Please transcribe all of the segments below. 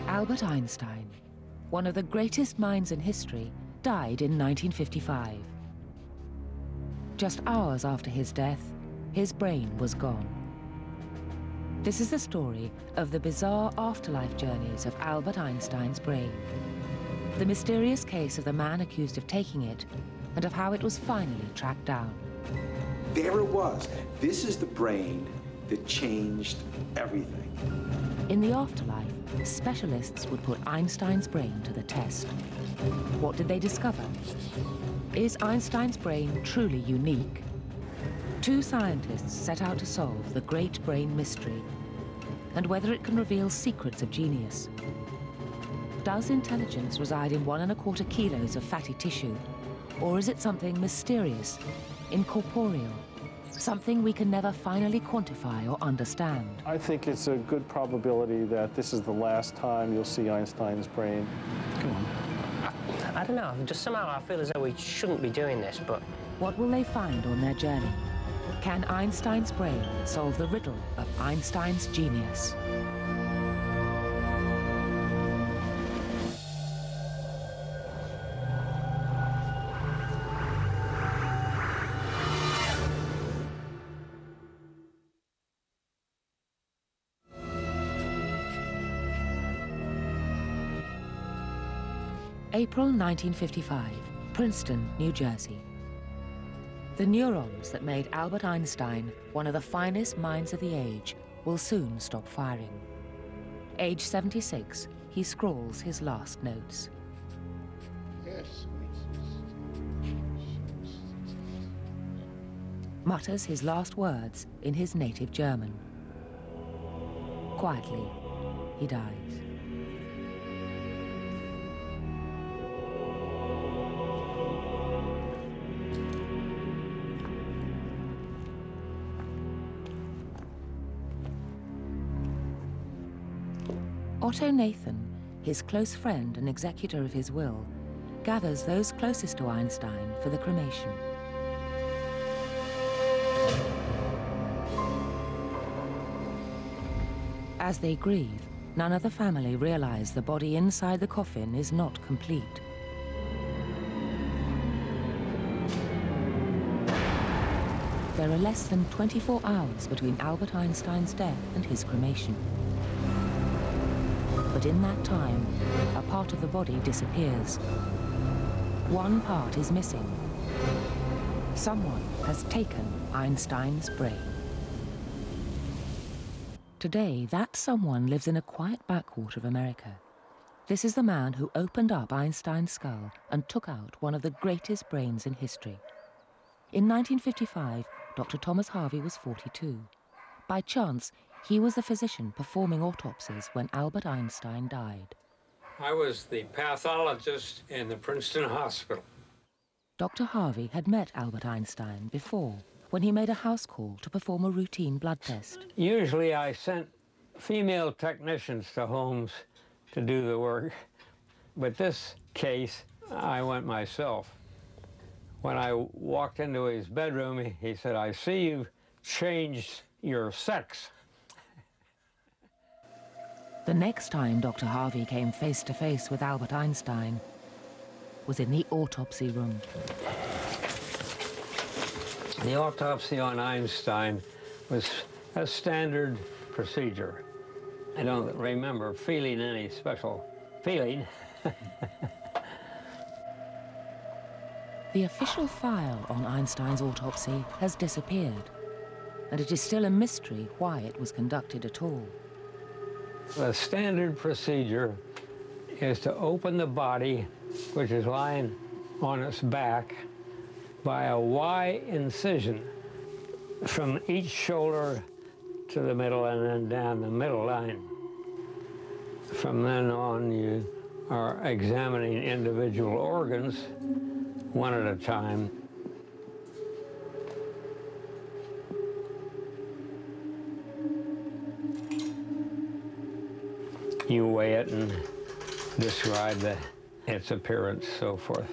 Albert Einstein, one of the greatest minds in history, died in 1955. Just hours after his death, his brain was gone. This is the story of the bizarre afterlife journeys of Albert Einstein's brain. The mysterious case of the man accused of taking it, and of how it was finally tracked down. There it was. This is the brain that changed everything. In the afterlife, specialists would put Einstein's brain to the test. What did they discover? Is Einstein's brain truly unique? Two scientists set out to solve the great brain mystery and whether it can reveal secrets of genius. Does intelligence reside in 1¼ kilos of fatty tissue, or is it something mysterious, incorporeal, something we can never finally quantify or understand? I think it's a good probability that this is the last time you'll see Einstein's brain. Come on. I don't know, just somehow I feel as though we shouldn't be doing this, but... What will they find on their journey? Can Einstein's brain solve the riddle of Einstein's genius? April 1955, Princeton, New Jersey. The neurons that made Albert Einstein one of the finest minds of the age will soon stop firing. Age 76, he scrawls his last notes. Yes. Mutters his last words in his native German. Quietly, he dies. Otto Nathan, his close friend and executor of his will, gathers those closest to Einstein for the cremation. As they grieve, none of the family realize the body inside the coffin is not complete. There are less than 24 hours between Albert Einstein's death and his cremation. But in that time, a part of the body disappears. One part is missing. Someone has taken Einstein's brain. Today, that someone lives in a quiet backwater of America. This is the man who opened up Einstein's skull and took out one of the greatest brains in history. In 1955, Dr. Thomas Harvey was 42. By chance, he was the physician performing autopsies when Albert Einstein died. I was the pathologist in the Princeton Hospital. Dr. Harvey had met Albert Einstein before, when he made a house call to perform a routine blood test. Usually I sent female technicians to homes to do the work, but this case, I went myself. When I walked into his bedroom, he said, "I see you've changed your sex." The next time Dr. Harvey came face to face with Albert Einstein was in the autopsy room. The autopsy on Einstein was a standard procedure. I don't remember feeling any special feeling. The official file on Einstein's autopsy has disappeared, and it is still a mystery why it was conducted at all. The standard procedure is to open the body, which is lying on its back, by a Y incision from each shoulder to the middle and then down the middle line. From then on, you are examining individual organs one at a time. You weigh it and describe its appearance, so forth.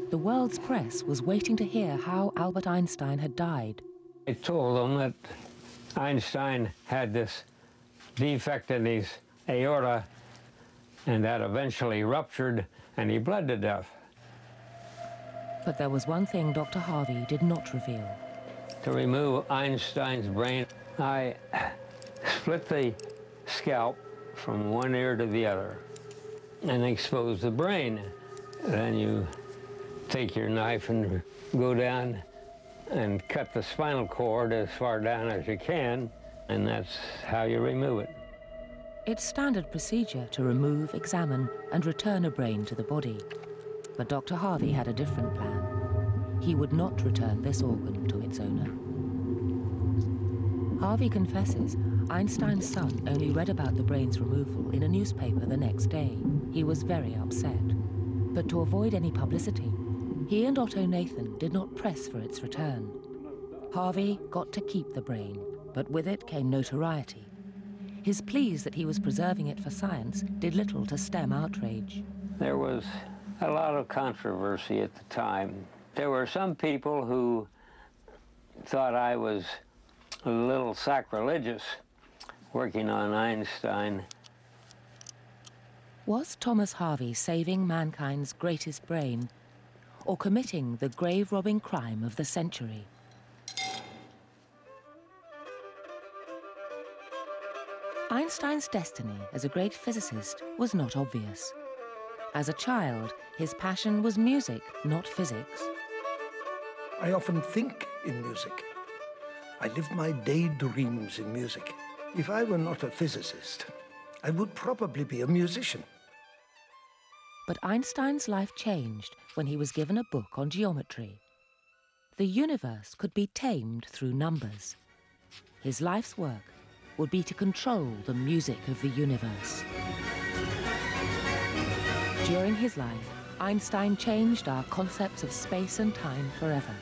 The world's press was waiting to hear how Albert Einstein had died. I told them that Einstein had this defect in his aorta, and that eventually ruptured, and he bled to death. But there was one thing Dr. Harvey did not reveal. To remove Einstein's brain, I split the scalp from one ear to the other and expose the brain. Then you take your knife and go down and cut the spinal cord as far down as you can, and that's how you remove it. It's standard procedure to remove, examine, and return a brain to the body. But Dr. Harvey had a different plan. He would not return this organ to its owner. Harvey confesses Einstein's son only read about the brain's removal in a newspaper the next day. He was very upset. But to avoid any publicity, he and Otto Nathan did not press for its return. Harvey got to keep the brain, but with it came notoriety. His pleas that he was preserving it for science did little to stem outrage. There was a lot of controversy at the time. There were some people who thought I was a little sacrilegious working on Einstein. Was Thomas Harvey saving mankind's greatest brain, or committing the grave-robbing crime of the century? Einstein's destiny as a great physicist was not obvious. As a child, his passion was music, not physics. I often think in music. I live my daydreams in music. If I were not a physicist, I would probably be a musician. But Einstein's life changed when he was given a book on geometry. The universe could be tamed through numbers. His life's work would be to control the music of the universe. During his life, Einstein changed our concepts of space and time forever.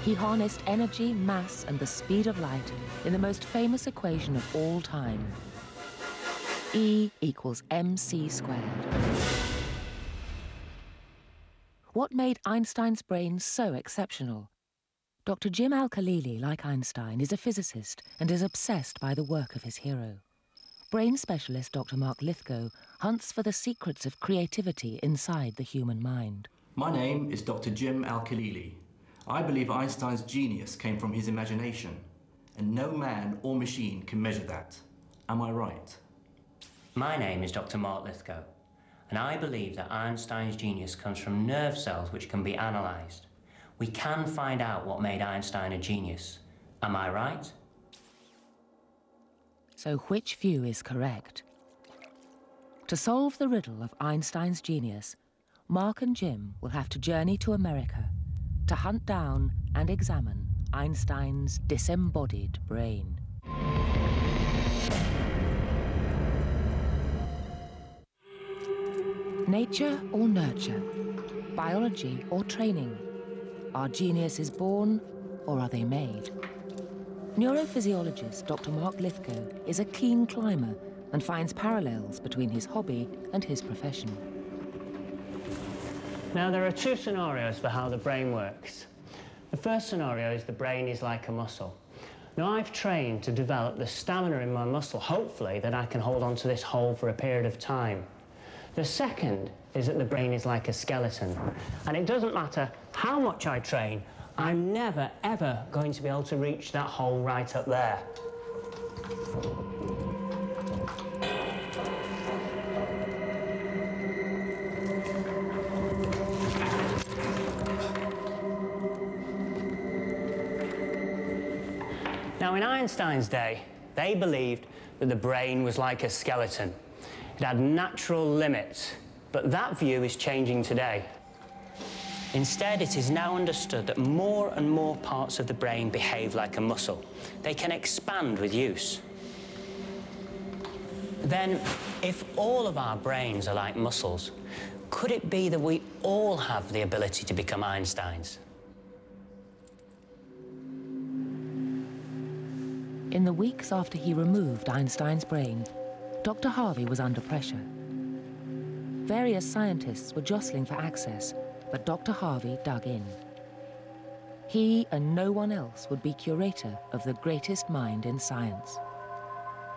He harnessed energy, mass, and the speed of light in the most famous equation of all time. E equals mc squared. What made Einstein's brain so exceptional? Dr. Jim Al-Khalili, like Einstein, is a physicist and is obsessed by the work of his hero. Brain specialist Dr. Mark Lithgow hunts for the secrets of creativity inside the human mind. My name is Dr. Jim Al-Khalili. I believe Einstein's genius came from his imagination, and no man or machine can measure that. Am I right? My name is Dr. Mark Lithgow, and I believe that Einstein's genius comes from nerve cells which can be analysed. We can find out what made Einstein a genius. Am I right? So which view is correct? To solve the riddle of Einstein's genius, Mark and Jim will have to journey to America to hunt down and examine Einstein's disembodied brain. Nature or nurture? Biology or training? Are geniuses born or are they made? Neurophysiologist Dr. Mark Lithgow is a keen climber and finds parallels between his hobby and his profession. Now, there are two scenarios for how the brain works. The first scenario is the brain is like a muscle. Now, I've trained to develop the stamina in my muscle, hopefully, that I can hold on to this hold for a period of time. The second is that the brain is like a skeleton. And it doesn't matter how much I train, I'm never, ever going to be able to reach that hole right up there. Now, in Einstein's day, they believed that the brain was like a skeleton. It had natural limits, but that view is changing today. Instead, it is now understood that more and more parts of the brain behave like a muscle. They can expand with use. Then, if all of our brains are like muscles, could it be that we all have the ability to become Einsteins? In the weeks after he removed Einstein's brain, Dr. Harvey was under pressure. Various scientists were jostling for access, but Dr. Harvey dug in. He and no one else would be curator of the greatest mind in science.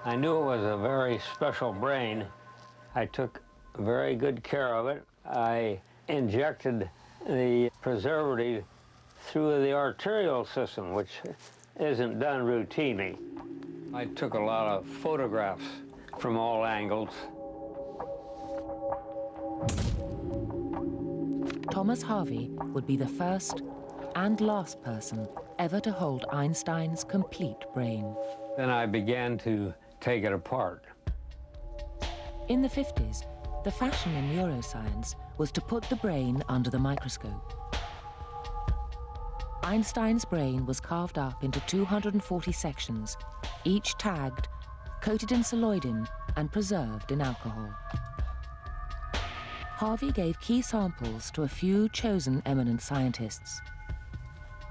I knew it was a very special brain. I took very good care of it. I injected the preservative through the arterial system, which isn't done routinely. I took a lot of photographs from all angles. Thomas Harvey would be the first and last person ever to hold Einstein's complete brain. Then I began to take it apart. In the 50s, the fashion in neuroscience was to put the brain under the microscope. Einstein's brain was carved up into 240 sections, each tagged, coated in celloidin, and preserved in alcohol. Harvey gave key samples to a few chosen eminent scientists.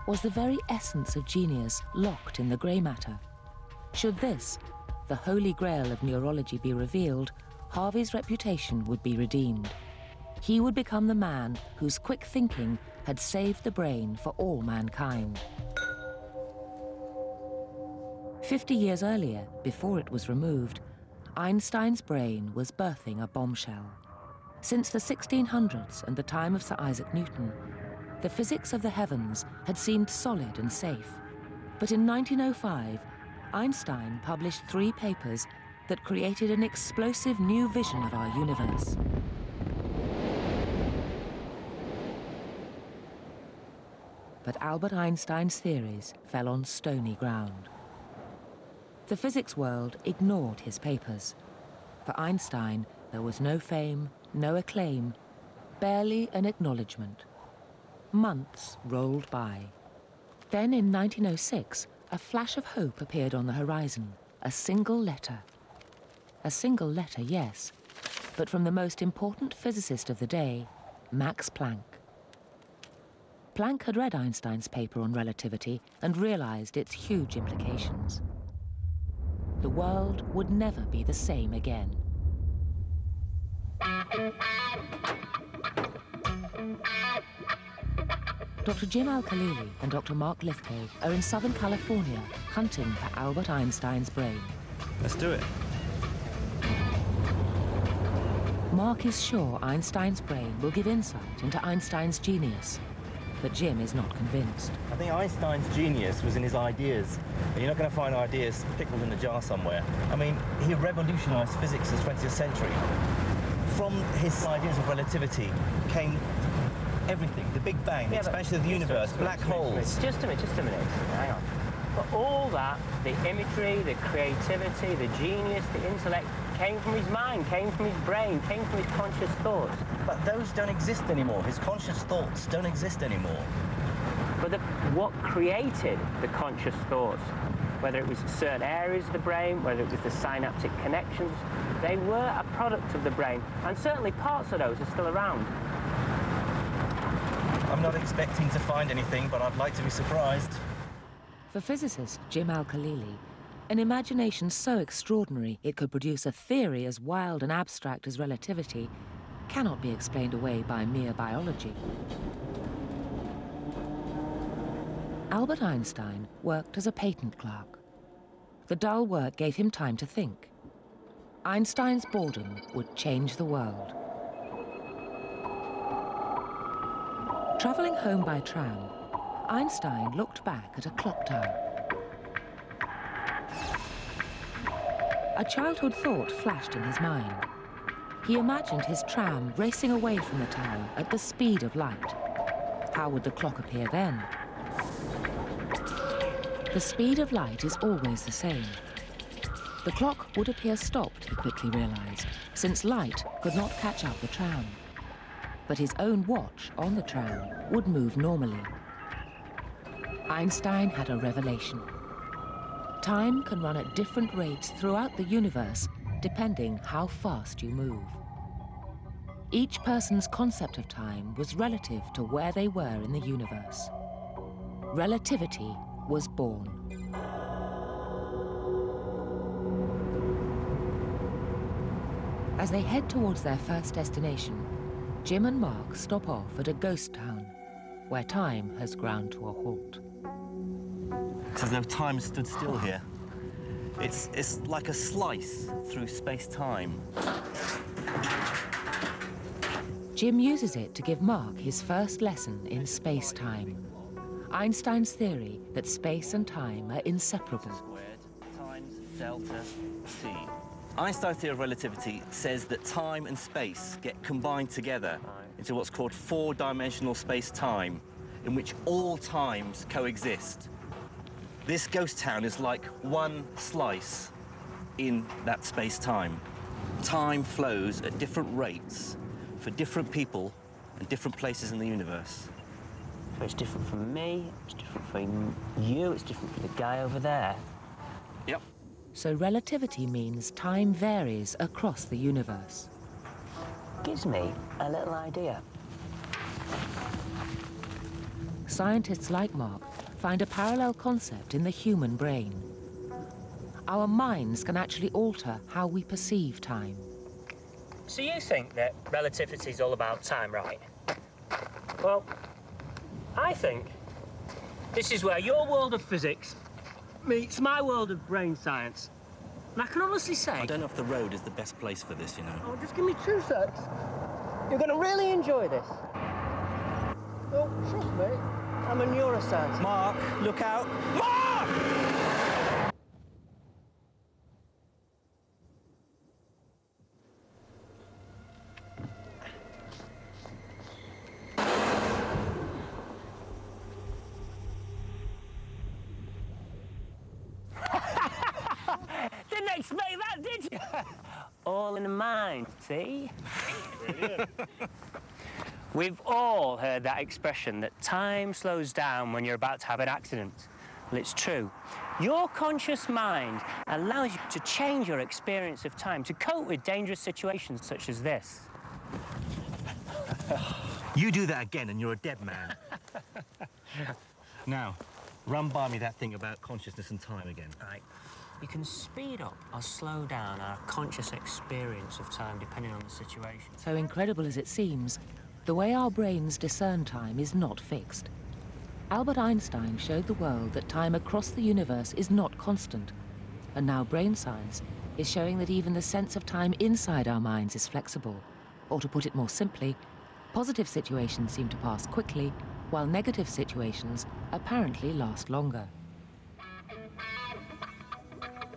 Was the very essence of genius locked in the grey matter? Should this, the holy grail of neurology, be revealed, Harvey's reputation would be redeemed. He would become the man whose quick thinking had saved the brain for all mankind. 50 years earlier, before it was removed, Einstein's brain was birthing a bombshell. Since the 1600s and the time of Sir Isaac Newton, the physics of the heavens had seemed solid and safe. But in 1905, Einstein published 3 papers that created an explosive new vision of our universe. But Albert Einstein's theories fell on stony ground. The physics world ignored his papers. For Einstein, there was no fame, no acclaim, barely an acknowledgement. Months rolled by. Then in 1906, a flash of hope appeared on the horizon, a single letter. A single letter, yes, but from the most important physicist of the day, Max Planck. Planck had read Einstein's paper on relativity and realized its huge implications. The world would never be the same again. Dr. Jim Al-Khalili and Dr. Mark Lithgow are in Southern California hunting for Albert Einstein's brain. Let's do it. Mark is sure Einstein's brain will give insight into Einstein's genius, but Jim is not convinced. I think Einstein's genius was in his ideas. And you're not going to find ideas pickled in a jar somewhere. I mean, he revolutionized physics in the 20th century. From his ideas of relativity came everything, the Big Bang, the expansion of the universe, black holes. Just a minute, hang on. But all that, the imagery, the creativity, the genius, the intellect, came from his mind, came from his brain, came from his conscious thoughts. But those don't exist anymore. His conscious thoughts don't exist anymore. But what created the conscious thoughts, whether it was certain areas of the brain, whether it was the synaptic connections, they were a product of the brain, and certainly parts of those are still around. I'm not expecting to find anything, but I'd like to be surprised. For physicist Jim Al-Khalili, an imagination so extraordinary it could produce a theory as wild and abstract as relativity cannot be explained away by mere biology. Albert Einstein worked as a patent clerk. The dull work gave him time to think. Einstein's boredom would change the world. Traveling home by tram, Einstein looked back at a clock tower. A childhood thought flashed in his mind. He imagined his tram racing away from the tower at the speed of light. How would the clock appear then? The speed of light is always the same. The clock would appear stopped, he quickly realized, since light could not catch up the tram. But his own watch on the tram would move normally. Einstein had a revelation. Time can run at different rates throughout the universe, depending how fast you move. Each person's concept of time was relative to where they were in the universe. Relativity was born. As they head towards their first destination, Jim and Mark stop off at a ghost town. where time has ground to a halt. It's as though time stood still here. It's like a slice through space-time. Jim uses it to give Mark his first lesson in space-time. Einstein's theory that space and time are inseparable. Squared times delta t. Einstein's theory of relativity says that time and space get combined together into what's called four-dimensional space-time, in which all times coexist. This ghost town is like one slice in that space-time. Time flows at different rates for different people and different places in the universe. So it's different from me, it's different from you, it's different from the guy over there. Yep. So relativity means time varies across the universe. Gives me a little idea. Scientists like Mark find a parallel concept in the human brain. Our minds can actually alter how we perceive time. So you think that relativity is all about time, right? Well, I think this is where your world of physics meets my world of brain science. And I can honestly say... I don't know if the road is the best place for this, you know. Oh, just give me 2 secs. You're going to really enjoy this. Oh, trust me, I'm a neuroscientist. Mark, look out. Mark! Didn't expect that, did you? All in the mind, see? We've all heard that expression that time slows down when you're about to have an accident. Well, it's true. Your conscious mind allows you to change your experience of time, to cope with dangerous situations such as this. You do that again and you're a dead man. Now, run by me that thing about consciousness and time again. Right. You can speed up or slow down our conscious experience of time depending on the situation. So incredible as it seems, the way our brains discern time is not fixed. Albert Einstein showed the world that time across the universe is not constant. And now brain science is showing that even the sense of time inside our minds is flexible. Or to put it more simply, positive situations seem to pass quickly, while negative situations apparently last longer.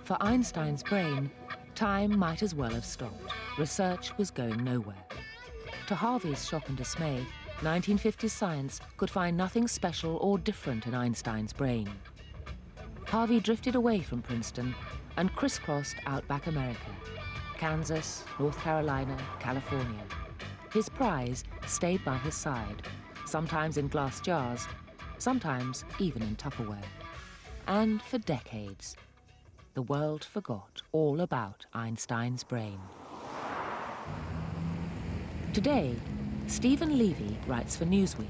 For Einstein's brain, time might as well have stopped. Research was going nowhere. To Harvey's shock and dismay, 1950s science could find nothing special or different in Einstein's brain. Harvey drifted away from Princeton and crisscrossed outback America, Kansas, North Carolina, California. His prize stayed by his side, sometimes in glass jars, sometimes even in Tupperware. And for decades, the world forgot all about Einstein's brain. Today, Stephen Levy writes for Newsweek,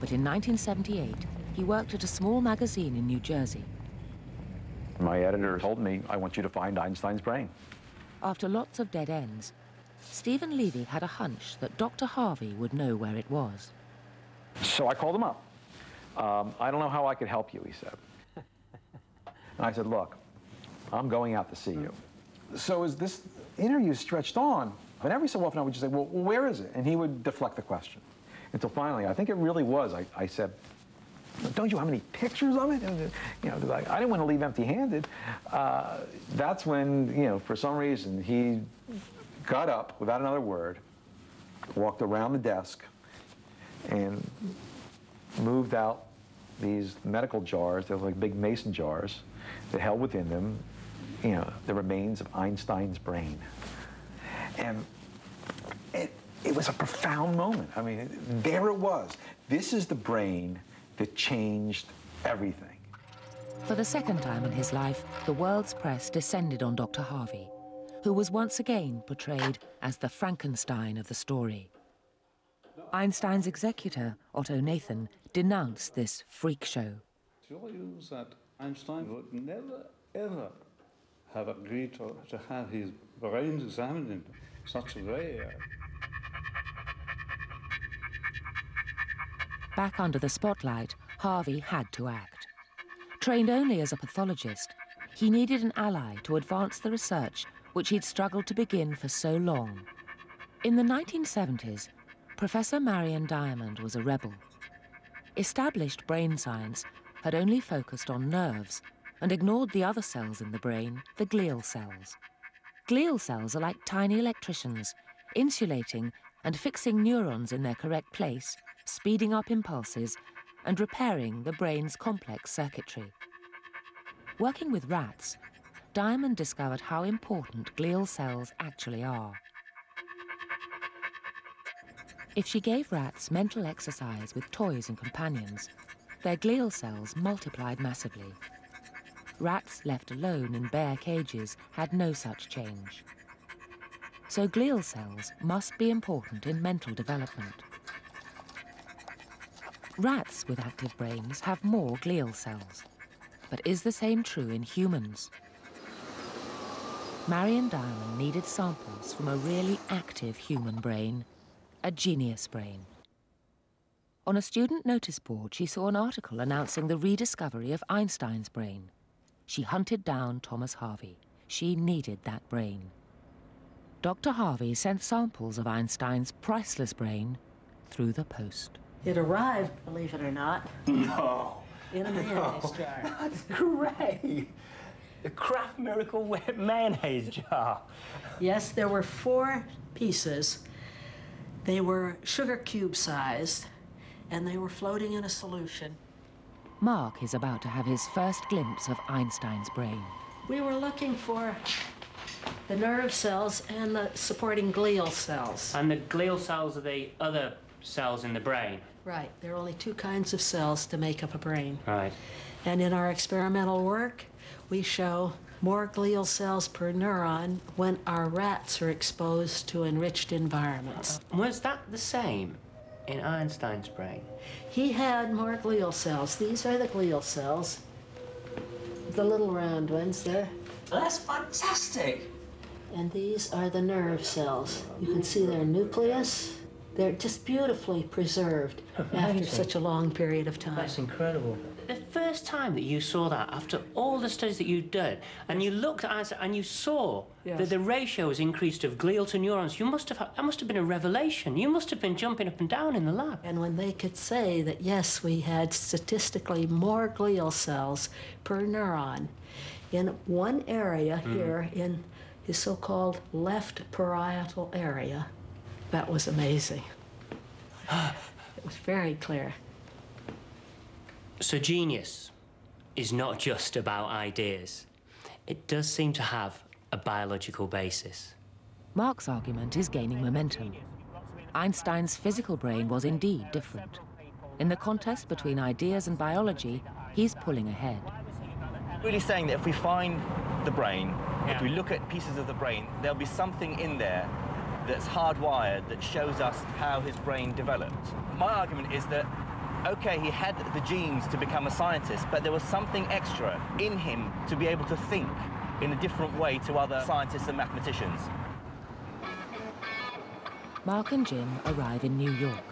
but in 1978, he worked at a small magazine in New Jersey. My editor told me, I want you to find Einstein's brain. After lots of dead ends, Stephen Levy had a hunch that Dr. Harvey would know where it was. So I called him up. I don't know how I could help you, he said. And I said, look, I'm going out to see you. So as this interview stretched on, and every so often I would just say, well, where is it? And he would deflect the question. Until finally, I think it really was, I said, don't you have any pictures of it? And, you know, I didn't want to leave empty-handed. That's when, you know, for some reason, he got up without another word, walked around the desk, and moved out these medical jars. They were like big mason jars that held within them, you know, the remains of Einstein's brain. And it was a profound moment. I mean, There it was. This is the brain that changed everything. For the second time in his life, the world's press descended on Dr. Harvey, who was once again portrayed as the Frankenstein of the story. Einstein's executor, Otto Nathan, denounced this freak show. Show you that Einstein would never, ever have agreed to have his brain examined in such a way. Back under the spotlight, Harvey had to act. Trained only as a pathologist, he needed an ally to advance the research which he'd struggled to begin for so long. In the 1970s, Professor Marion Diamond was a rebel. Established brain science had only focused on nerves and ignored the other cells in the brain, the glial cells. Glial cells are like tiny electricians, insulating and fixing neurons in their correct place, speeding up impulses and repairing the brain's complex circuitry. Working with rats, Diamond discovered how important glial cells actually are. If she gave rats mental exercise with toys and companions, their glial cells multiplied massively. Rats left alone in bare cages had no such change. So glial cells must be important in mental development. Rats with active brains have more glial cells. But is the same true in humans? Marion Diamond needed samples from a really active human brain, a genius brain. On a student notice board, she saw an article announcing the rediscovery of Einstein's brain. She hunted down Thomas Harvey. She needed that brain. Dr. Harvey sent samples of Einstein's priceless brain through the post. It arrived, believe it or not. No. In a mayonnaise jar. That's great. The Kraft Miracle Whip mayonnaise jar. Yes, there were 4 pieces. They were sugar cube sized, and they were floating in a solution. Mark is about to have his first glimpse of Einstein's brain. We were looking for the nerve cells and the supporting glial cells. And the glial cells are the other cells in the brain? Right. There are only 2 kinds of cells to make up a brain. Right. And in our experimental work, we show more glial cells per neuron when our rats are exposed to enriched environments. Was that the same in Einstein's brain? He had more glial cells. These are the glial cells, the little round ones there. That's fantastic. And these are the nerve cells. You can see their nucleus. They're just beautifully preserved after such a long period of time. That's incredible. The first time that you saw that, after all the studies that you'd done, and you looked at Einstein and you saw that the ratio was increased of glial to neurons, that must have been a revelation. You must have been jumping up and down in the lab. And when they could say that, yes, we had statistically more glial cells per neuron in one area here in his so-called left parietal area, that was amazing. It was very clear. So genius is not just about ideas. It does seem to have a biological basis. Mark's argument is gaining momentum. Einstein's physical brain was indeed different. In the contest between ideas and biology, he's pulling ahead. Really saying that if we find the brain, if we look at pieces of the brain, there'll be something in there that's hardwired that shows us how his brain developed. My argument is that, okay, he had the genes to become a scientist, but there was something extra in him to be able to think in a different way to other scientists and mathematicians. Mark and Jim arrive in New York.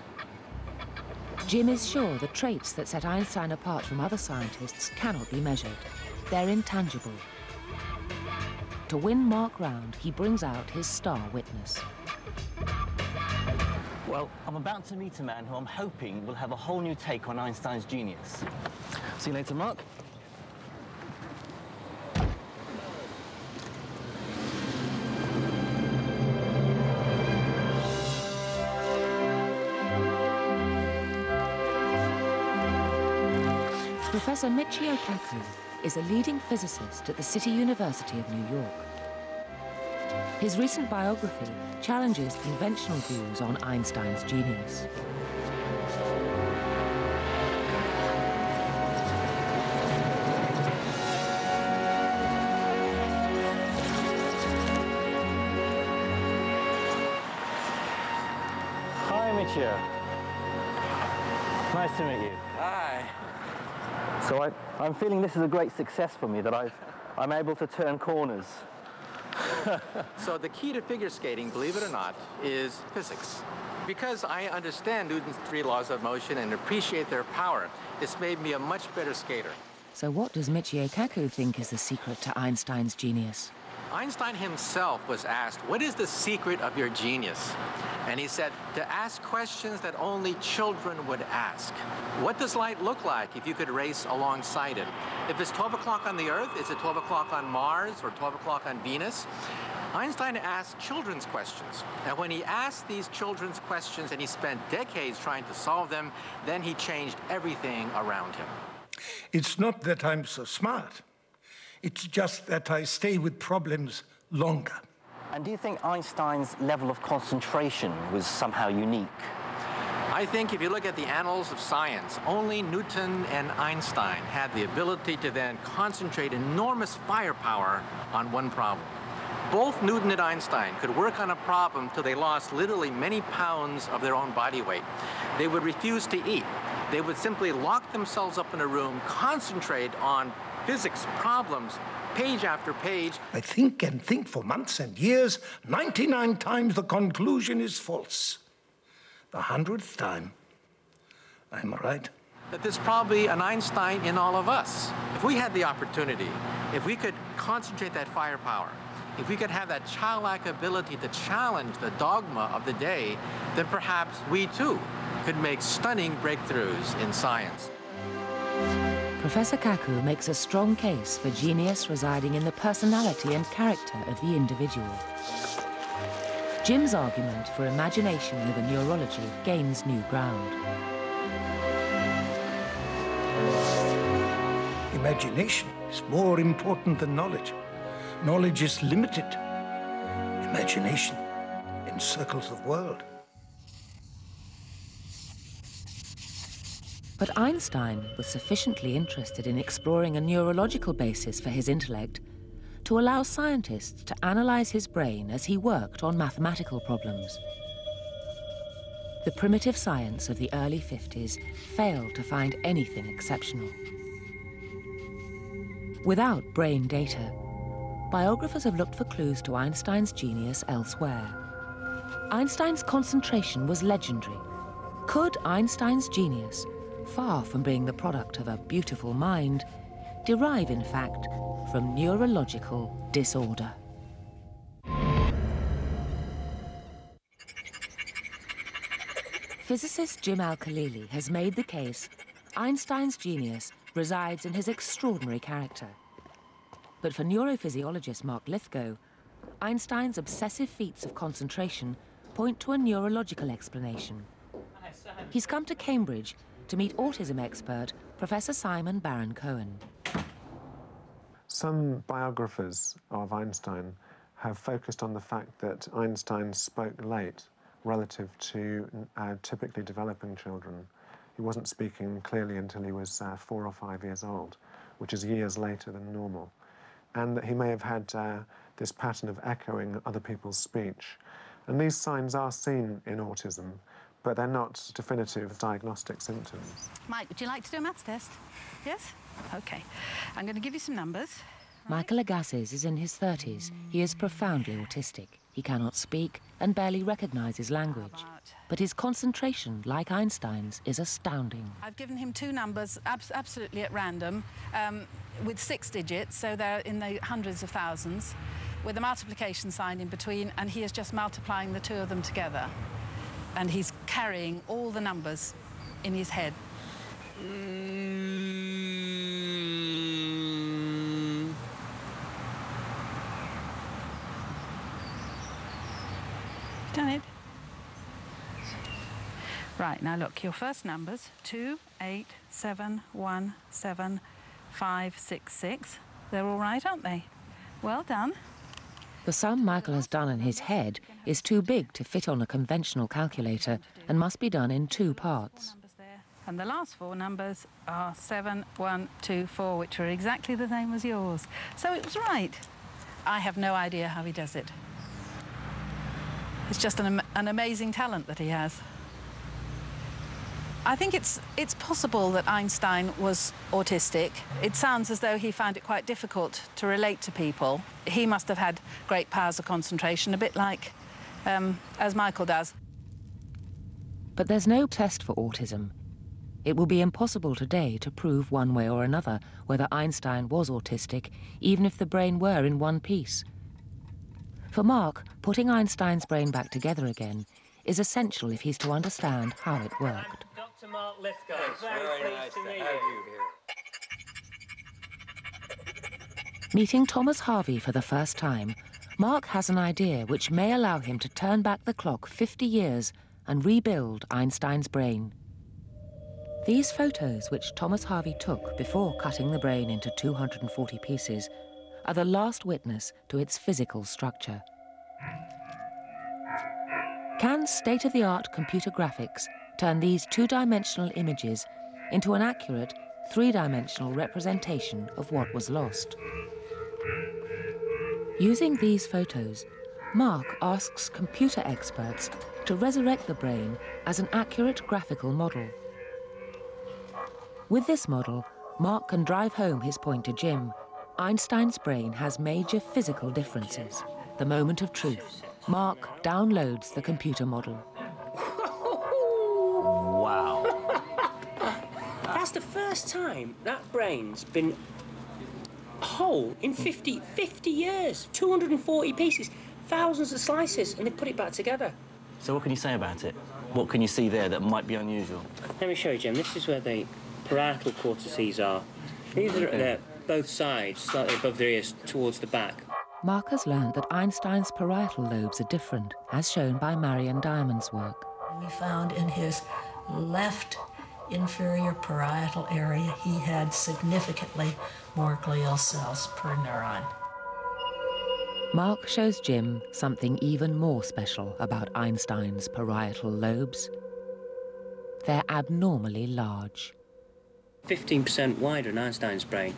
Jim is sure the traits that set Einstein apart from other scientists cannot be measured. They're intangible. To win Mark round, he brings out his star witness. Well, I'm about to meet a man who I'm hoping will have a whole new take on Einstein's genius. See you later, Mark. Professor Michio Kaku is a leading physicist at the City University of New York. His recent biography challenges conventional views on Einstein's genius. Hi, Michio. Nice to meet you. Hi. So I'm feeling this is a great success for me, that I'm able to turn corners. So the key to figure skating, believe it or not, is physics. Because I understand Newton's 3 laws of motion and appreciate their power, it's made me a much better skater. So what does Michio Kaku think is the secret to Einstein's genius? Einstein himself was asked, what is the secret of your genius? And he said, to ask questions that only children would ask. What does light look like if you could race alongside it? If it's 12 o'clock on the Earth, is it 12 o'clock on Mars or 12 o'clock on Venus? Einstein asked children's questions. And when he asked these children's questions and he spent decades trying to solve them, then he changed everything around him. It's not that I'm so smart. It's just that I stay with problems longer. And do you think Einstein's level of concentration was somehow unique? I think if you look at the annals of science, only Newton and Einstein had the ability to then concentrate enormous firepower on one problem. Both Newton and Einstein could work on a problem till they lost literally many pounds of their own body weight. They would refuse to eat. They would simply lock themselves up in a room, concentrate on physics problems, page after page. I think and think for months and years. 99 times the conclusion is false. The 100th time, I'm right. That there's probably an Einstein in all of us. If we had the opportunity, if we could concentrate that firepower, if we could have that childlike ability to challenge the dogma of the day, then perhaps we too could make stunning breakthroughs in science. Professor Kaku makes a strong case for genius residing in the personality and character of the individual. Jim's argument for imagination over neurology gains new ground. Imagination is more important than knowledge. Knowledge is limited. Imagination encircles the world. But Einstein was sufficiently interested in exploring a neurological basis for his intellect to allow scientists to analyze his brain as he worked on mathematical problems. The primitive science of the early 50s failed to find anything exceptional. Without brain data, biographers have looked for clues to Einstein's genius elsewhere. Einstein's concentration was legendary. Could Einstein's genius, far from being the product of a beautiful mind, derive, in fact, from neurological disorder? Physicist Jim Al-Khalili has made the case Einstein's genius resides in his extraordinary character. But for neurophysiologist Mark Lithgow, Einstein's obsessive feats of concentration point to a neurological explanation. He's come to Cambridge to meet autism expert Professor Simon Baron-Cohen. Some biographers of Einstein have focused on the fact that Einstein spoke late relative to typically developing children. He wasn't speaking clearly until he was 4 or 5 years old, which is years later than normal. And that he may have had this pattern of echoing other people's speech. And these signs are seen in autism, but they're not definitive diagnostic symptoms. Mike, would you like to do a maths test? Yes? OK. I'm going to give you some numbers. Michael Agassiz is in his 30s. He is profoundly autistic. He cannot speak and barely recognizes language. But his concentration, like Einstein's, is astounding. I've given him 2 numbers absolutely at random, with 6 digits, so they're in the hundreds of thousands, with a multiplication sign in between, and he is just multiplying the 2 of them together. And he's carrying all the numbers in his head. Done it? Right, now look, your first numbers, 2, 8, 7, 1, 7, 5, 6, 6. They're all right, aren't they? Well done. The sum Michael has done in his head is too big to fit on a conventional calculator and must be done in 2 parts. And the last 4 numbers are 7, 1, 2, 4, which are exactly the same as yours. So it was right. I have no idea how he does it. It's just an amazing talent that he has. I think it's possible that Einstein was autistic. It sounds as though he found it quite difficult to relate to people. He must have had great powers of concentration, a bit like as Michael does. But there's no test for autism. It will be impossible today to prove one way or another whether Einstein was autistic, even if the brain were in one piece. For Mark, putting Einstein's brain back together again is essential if he's to understand how it worked. Dr. Mark Lithgow, very pleased to meet you. Meeting Thomas Harvey for the first time, Mark has an idea which may allow him to turn back the clock 50 years and rebuild Einstein's brain. These photos, which Thomas Harvey took before cutting the brain into 240 pieces, are the last witness to its physical structure. Can state-of-the-art computer graphics turn these two-dimensional images into an accurate three-dimensional representation of what was lost? Using these photos, Mark asks computer experts to resurrect the brain as an accurate graphical model. With this model, Mark can drive home his point to Jim. Einstein's brain has major physical differences. The moment of truth. Mark downloads the computer model. Wow. That's the first time that brain's been whole in 50 years. 240 pieces, thousands of slices, and they put it back together. So what can you say about it? What can you see there that might be unusual? Let me show you, Jim. This is where the parietal cortices are. These are at both sides, slightly above their ears, towards the back. Mark has learned that Einstein's parietal lobes are different, as shown by Marion Diamond's work. We found in his left inferior parietal area, he had significantly more glial cells per neuron. Mark shows Jim something even more special about Einstein's parietal lobes. They're abnormally large. 15% wider in Einstein's brain.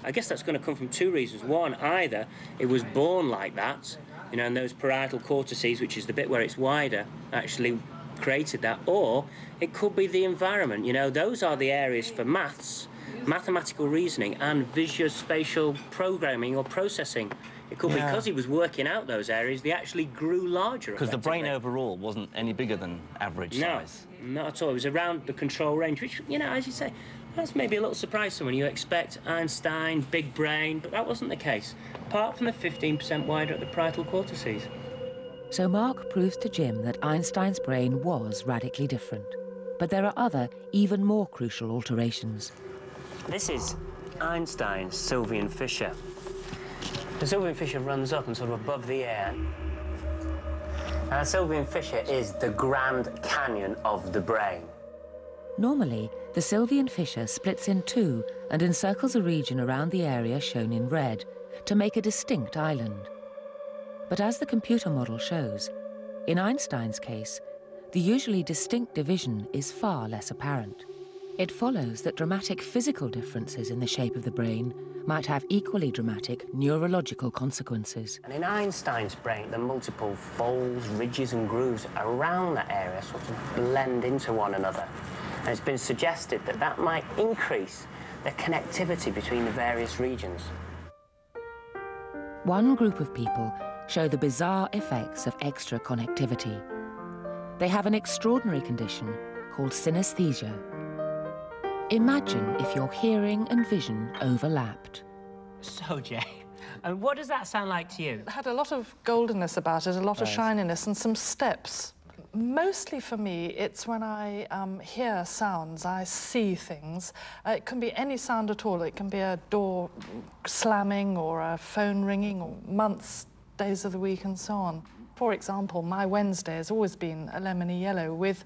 I guess that's going to come from two reasons. One, either it was born like that, you know, and those parietal cortices, which is the bit where it's wider, actually created that, or it could be the environment. You know, those are the areas for maths, mathematical reasoning, and visuospatial programming or processing. It could be because he was working out those areas, they actually grew larger. Because the brain overall wasn't any bigger than average size. No, not at all. It was around the control range, which, you know, as you say, that's maybe a little surprise to someone. You expect Einstein, big brain, but that wasn't the case, apart from the 15% wider at the parietal cortices. So Mark proves to Jim that Einstein's brain was radically different. But there are other, even more crucial alterations. This is Einstein's Sylvian fissure. The Sylvian fissure runs up and sort of above the ear. And the Sylvian fissure is the Grand Canyon of the brain. Normally, the Sylvian fissure splits in two and encircles a region around the area shown in red to make a distinct island. But as the computer model shows, in Einstein's case, the usually distinct division is far less apparent. It follows that dramatic physical differences in the shape of the brain might have equally dramatic neurological consequences. And in Einstein's brain, the multiple folds, ridges and grooves around that area sort of blend into one another. And it's been suggested that that might increase the connectivity between the various regions. One group of people show the bizarre effects of extra connectivity. They have an extraordinary condition called synesthesia. Imagine if your hearing and vision overlapped. So, Jay, and what does that sound like to you? It had a lot of goldenness about it, a lot of shininess and some steps. Mostly for me, it's when I hear sounds, I see things. It can be any sound at all. It can be a door slamming or a phone ringing or months, days of the week and so on. For example, my Wednesday has always been a lemony yellow with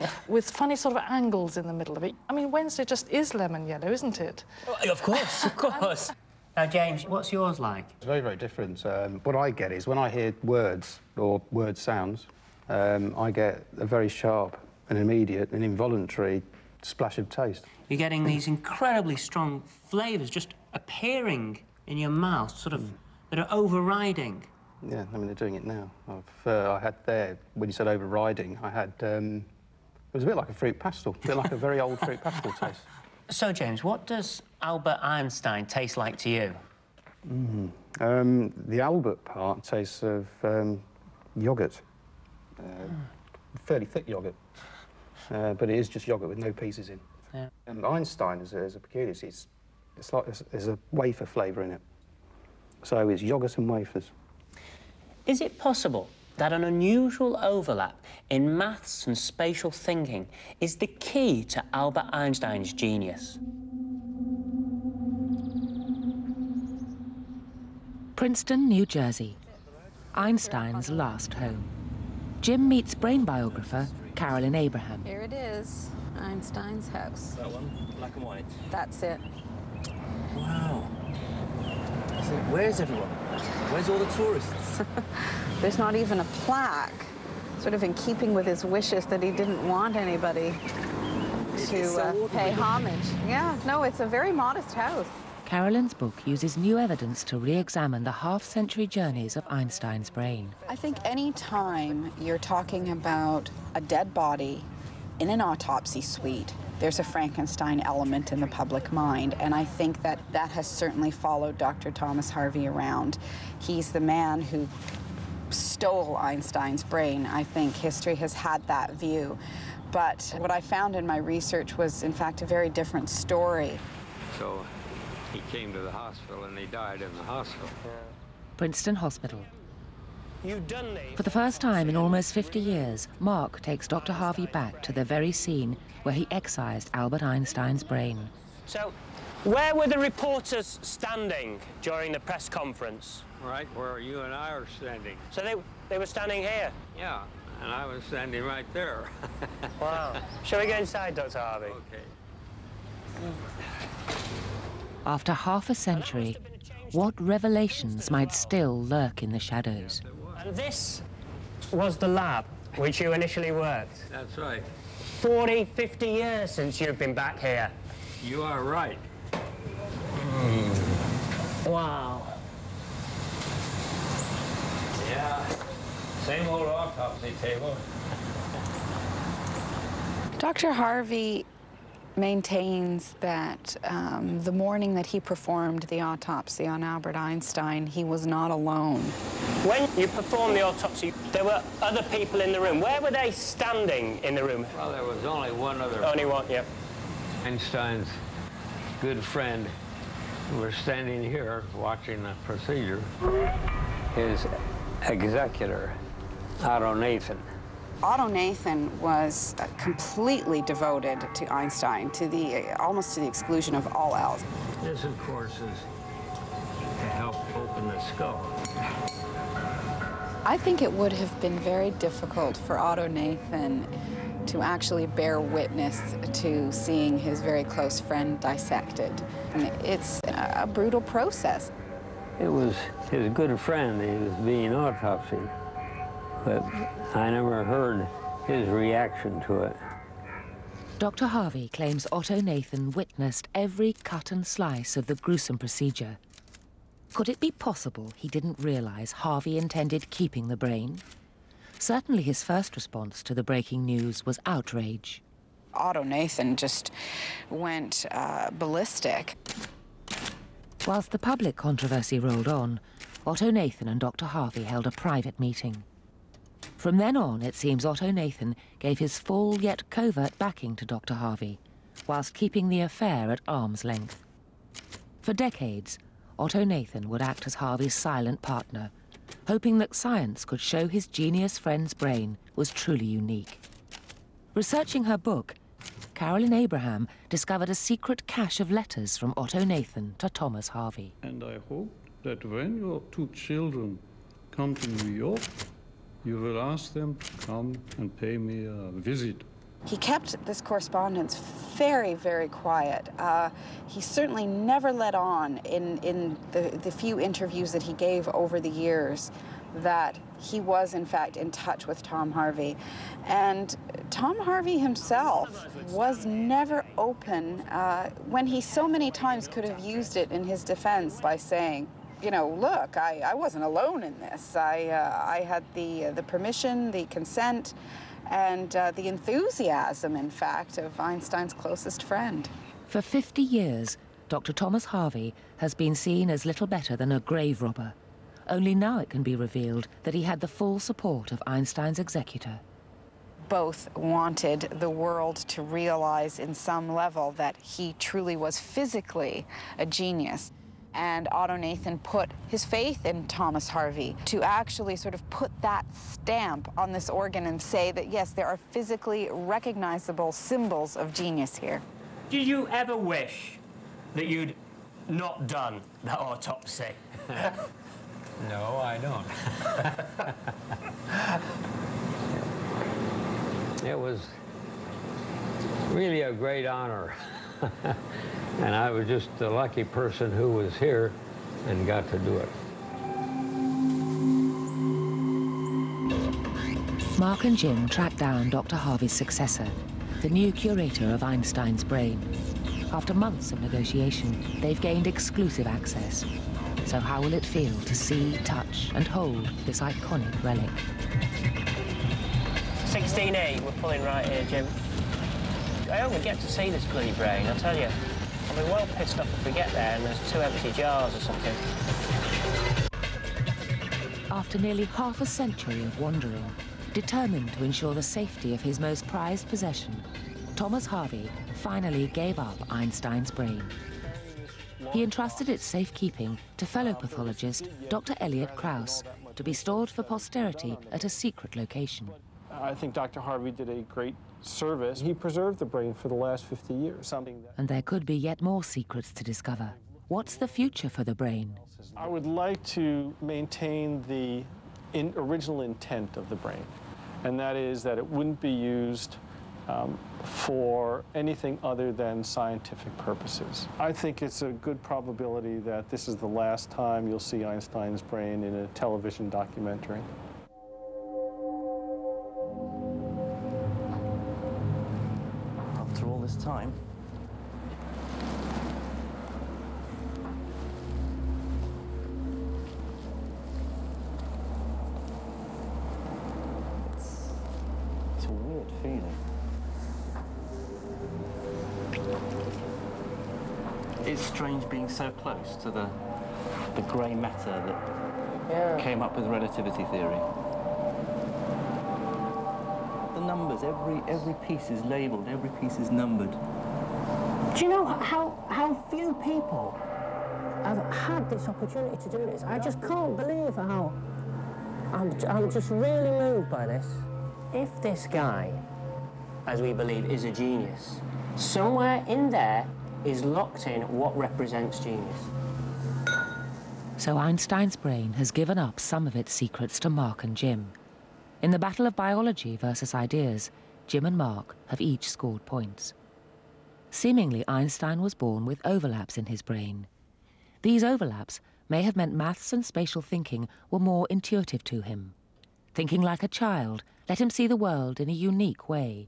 funny sort of angles in the middle of it. I mean, Wednesday just is lemon yellow, isn't it? Oh, of course, of course. Now, James, what's yours like? It's very, very different. What I get is when I hear words or word sounds, I get a very sharp and immediate and involuntary splash of taste. You're getting these incredibly strong flavours just appearing in your mouth, sort of, that are overriding. Yeah, I mean, they're doing it now. I had there, when you said overriding, I had, it was a bit like a fruit pastel, a bit like a very old fruit pastel taste. So, James, what does Albert Einstein taste like to you? The Albert part tastes of yoghurt. Fairly thick yoghurt. but it is just yogurt with no pieces in. Yeah. And Einstein is a peculiarity. It's like there's a wafer flavour in it. So it's yogurt and wafers. Is it possible that an unusual overlap in maths and spatial thinking is the key to Albert Einstein's genius? Princeton, New Jersey, Einstein's last home. Jim meets brain biographer Carolyn Abraham. Here it is, Einstein's house. That one, black and white. That's it. Wow. So where's everyone? Where's all the tourists? There's not even a plaque, sort of in keeping with his wishes that he didn't want anybody to pay homage. Yeah, no, it's a very modest house. Carolyn's book uses new evidence to re-examine the half-century journeys of Einstein's brain. I think any time you're talking about a dead body in an autopsy suite, there's a Frankenstein element in the public mind, and I think that that has certainly followed Dr. Thomas Harvey around. He's the man who stole Einstein's brain. I think history has had that view. But what I found in my research was, in fact, a very different story. So he came to the hospital and he died in the hospital. Princeton Hospital. You've done this. For the first time in almost 50 years, Mark takes Dr. Harvey back to the very scene where he excised Albert Einstein's brain. So, where were the reporters standing during the press conference? Right where you and I are standing. So they were standing here? Yeah, and I was standing right there. Wow. Shall we go inside, Dr. Harvey? Okay. After half a century, what revelations might still lurk in the shadows? And this was the lab which you initially worked? That's right. 40, 50 years since you've been back here. You are right. Wow. Yeah, same old autopsy table. Dr. Harvey maintains that the morning that he performed the autopsy on Albert Einstein, he was not alone. When you performed the autopsy, there were other people in the room. Where were they standing in the room? Well, there was only one other. Only one, yeah. Einstein's good friend, who was standing here watching the procedure. His executor, Otto Nathan. Otto Nathan was completely devoted to Einstein, to almost to the exclusion of all else. This, of course, is to help open the skull. I think it would have been very difficult for Otto Nathan to actually bear witness to seeing his very close friend dissected. And it's a brutal process. It was his good friend. He was being autopsied, but I never heard his reaction to it. Dr. Harvey claims Otto Nathan witnessed every cut and slice of the gruesome procedure. Could it be possible he didn't realize Harvey intended keeping the brain? Certainly his first response to the breaking news was outrage. Otto Nathan just went ballistic. Whilst the public controversy rolled on, Otto Nathan and Dr. Harvey held a private meeting. From then on, it seems Otto Nathan gave his full yet covert backing to Dr. Harvey, whilst keeping the affair at arm's length. For decades, Otto Nathan would act as Harvey's silent partner, hoping that science could show his genius friend's brain was truly unique. Researching her book, Carolyn Abraham discovered a secret cache of letters from Otto Nathan to Thomas Harvey. And I hope that when your two children come to New York, you will ask them to come and pay me a visit. He kept this correspondence very, very quiet. He certainly never let on in the few interviews that he gave over the years that he was, in fact, in touch with Tom Harvey. And Tom Harvey himself was never open when he so many times could have used it in his defense by saying, you know, look, I wasn't alone in this. I had the permission, the consent, and the enthusiasm, in fact, of Einstein's closest friend. For 50 years, Dr. Thomas Harvey has been seen as little better than a grave robber. Only now it can be revealed that he had the full support of Einstein's executor. both wanted the world to realize in some level that he truly was physically a genius. And Otto Nathan put his faith in Thomas Harvey to actually sort of put that stamp on this organ and say that, yes, there are physically recognizable symbols of genius here. Did you ever wish that you'd not done that autopsy? No, I don't. It was really a great honor. And I was just the lucky person who was here and got to do it. Mark and Jim tracked down Dr. Harvey's successor, the new curator of Einstein's brain. After months of negotiation, they've gained exclusive access. So how will it feel to see, touch, and hold this iconic relic? 16E, we're pulling right here, Jim. I only get to see this bloody brain, I tell you. I'll be well pissed off if we get there and there's 2 empty jars or something. After nearly half a century of wandering, determined to ensure the safety of his most prized possession, Thomas Harvey finally gave up Einstein's brain. He entrusted its safekeeping to fellow pathologist Dr. Elliot Krauss to be stored for posterity at a secret location. I think Dr. Harvey did a great service. He preserved the brain for the last 50 years. And there could be yet more secrets to discover. What's the future for the brain? I would like to maintain the original intent of the brain, and that is that it wouldn't be used for anything other than scientific purposes. I think it's a good probability that this is the last time you'll see Einstein's brain in a television documentary. After all this time, it's a weird feeling. It's strange being so close to the grey matter that came up with relativity theory. The numbers, every piece is labelled, every piece is numbered. Do you know how few people have had this opportunity to do this? I just can't believe how... I'm just really moved by this. If this guy, as we believe, is a genius, somewhere in there is locked in what represents genius. So Einstein's brain has given up some of its secrets to Mark and Jim. In the battle of biology versus ideas, Jim and Mark have each scored points. Seemingly, Einstein was born with overlaps in his brain. These overlaps may have meant maths and spatial thinking were more intuitive to him. Thinking like a child let him see the world in a unique way.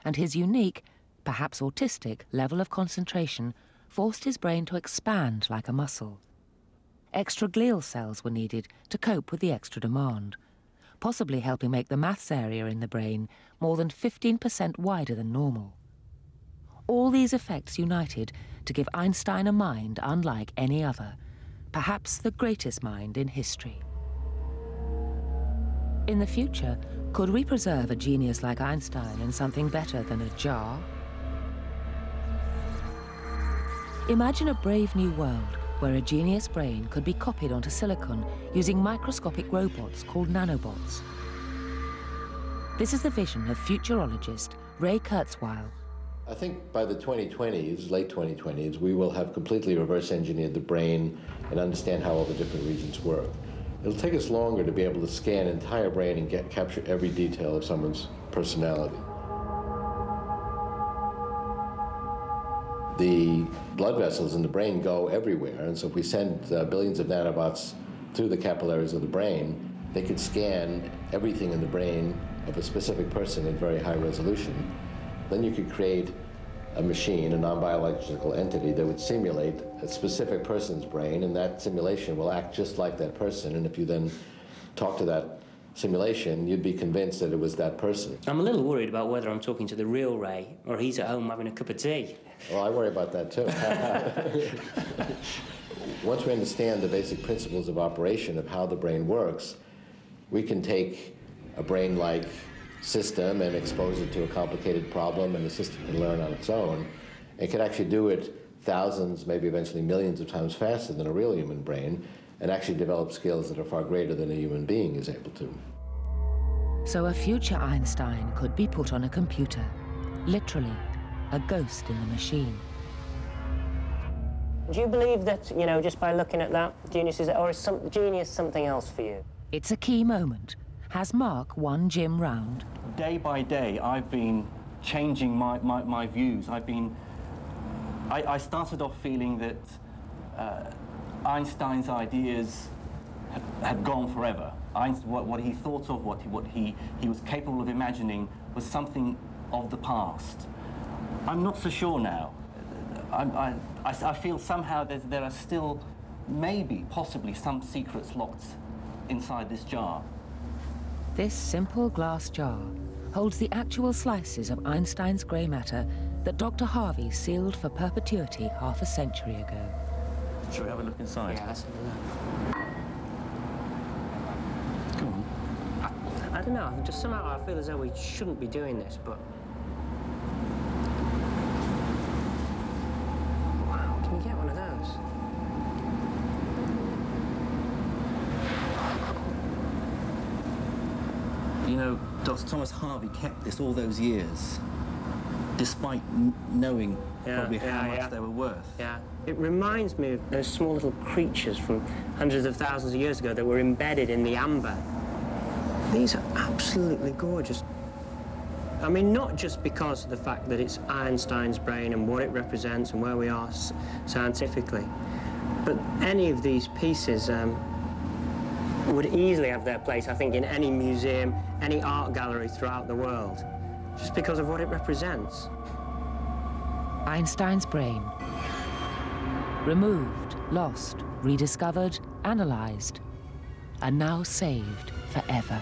And his unique, perhaps autistic, level of concentration forced his brain to expand like a muscle. Extra glial cells were needed to cope with the extra demand, possibly helping make the maths area in the brain more than 15% wider than normal. All these effects united to give Einstein a mind unlike any other, perhaps the greatest mind in history. In the future, could we preserve a genius like Einstein in something better than a jar? Imagine a brave new world where a genius brain could be copied onto silicon using microscopic robots called nanobots. This is the vision of futurologist Ray Kurzweil. I think by the 2020s, late 2020s, we will have completely reverse engineered the brain and understand how all the different regions work. It'll take us longer to be able to scan an entire brain and capture every detail of someone's personality. The blood vessels in the brain go everywhere, and so if we send billions of nanobots through the capillaries of the brain, they could scan everything in the brain of a specific person in very high resolution. Then you could create a machine, a non-biological entity that would simulate a specific person's brain, and that simulation will act just like that person. And if you then talk to that simulation, you'd be convinced that it was that person. I'm a little worried about whether I'm talking to the real Ray or he's at home having a cup of tea. Well, I worry about that too. Once we understand the basic principles of operation of how the brain works, we can take a brain like system and expose it to a complicated problem, and the system can learn on its own. It can actually do it thousands, maybe eventually millions of times faster than a real human brain, and actually develop skills that are far greater than a human being is able to. So a future Einstein could be put on a computer, literally, a ghost in the machine. Do you believe that, you know, just by looking at that, genius is, or is genius something else for you? It's a key moment. Has Mark won Jim round? Day by day, I've been changing my views. I started off feeling that Einstein's ideas had gone forever. What he thought of, what he was capable of imagining, was something of the past. I'm not so sure now. I feel somehow there are still, maybe, possibly, some secrets locked inside this jar. This simple glass jar holds the actual slices of Einstein's grey matter that Dr. Harvey sealed for perpetuity half a century ago. Shall we have a look inside? Yeah, let's have a look. Go on. I don't know, just somehow I feel as though we shouldn't be doing this, but... Wow, can you get one of those? You know, Dr. Thomas Harvey kept this all those years, despite knowing probably how much they were worth. Yeah. It reminds me of those small little creatures from hundreds of thousands of years ago that were embedded in the amber. These are absolutely gorgeous. I mean, not just because of the fact that it's Einstein's brain and what it represents and where we are scientifically, but any of these pieces would easily have their place, I think, in any museum, any art gallery throughout the world, just because of what it represents. Einstein's brain. Removed, lost, rediscovered, analysed, and now saved forever.